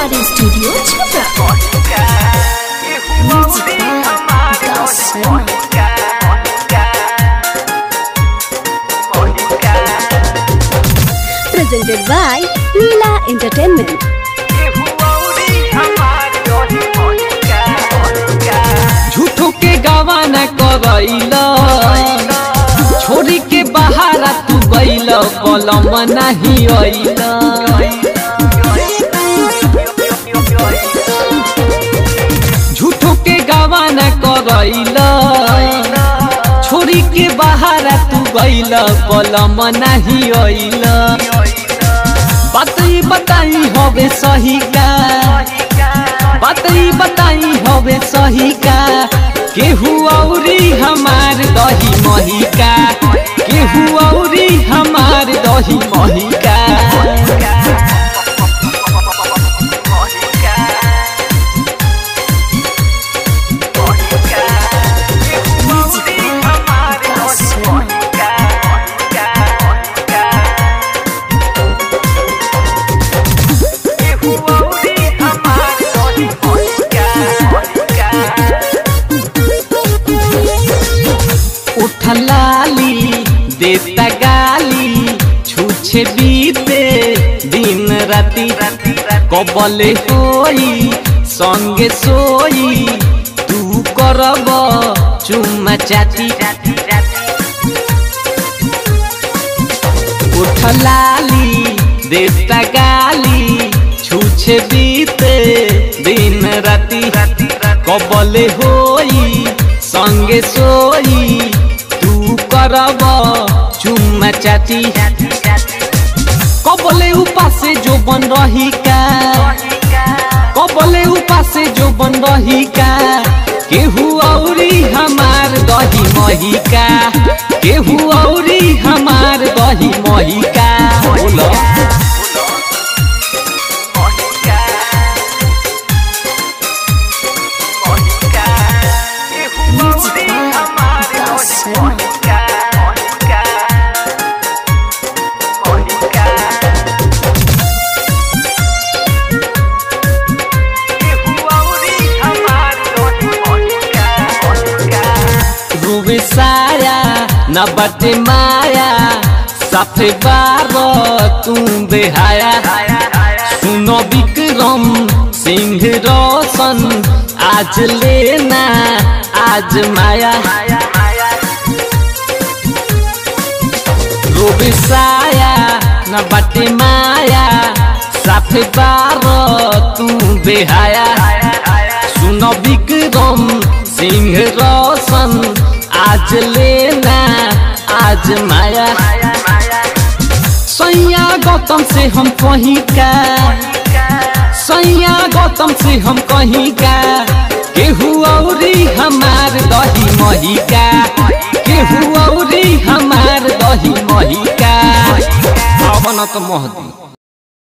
Recording studio Chhapra. Presented by Leela Entertainment। झूठो के गवाना करैला छोरी के बहारा तू गइल कलम नहीं अइला। झूठो के गवाना करैला छोरी के बहारा तू गइल कलम नहीं अइला। बताई होवे सही का, बताई होवे सही का, केहू औरी हमार दही महिका, केहू औरी हमार दही महिका। उठलाली देता गाली छूछे बीते दिन राती, कबले होई संगे सोई तू करब चुम्मा चाटी। उठलाली देता गाली छूछे बीते दिन राती, कबले होई संगे सोई तू करब चुम्मा चाटी। कबले उपासे जो बन रही का, कबले उपासे जो बन रही का, केहू औरी हमार दही महिका, केहू औरी हमार दही महिका। बोलो साया न बटे माया साफे बारो तू बेहाया। सुनो विक्रम सिंह रोशन आज लेना आज माया। रोबे साया न बटे माया साफे बारो तू बेहाया। सुनो विक्रम सिंह रोशन आज लेना आज माया। सैया गौतम से हम कहीं का, सैया गौतम से हम कहीं का, केहू औरी हमार दही महिका, केहू औरी हमार दही महिका। अवनत महदी।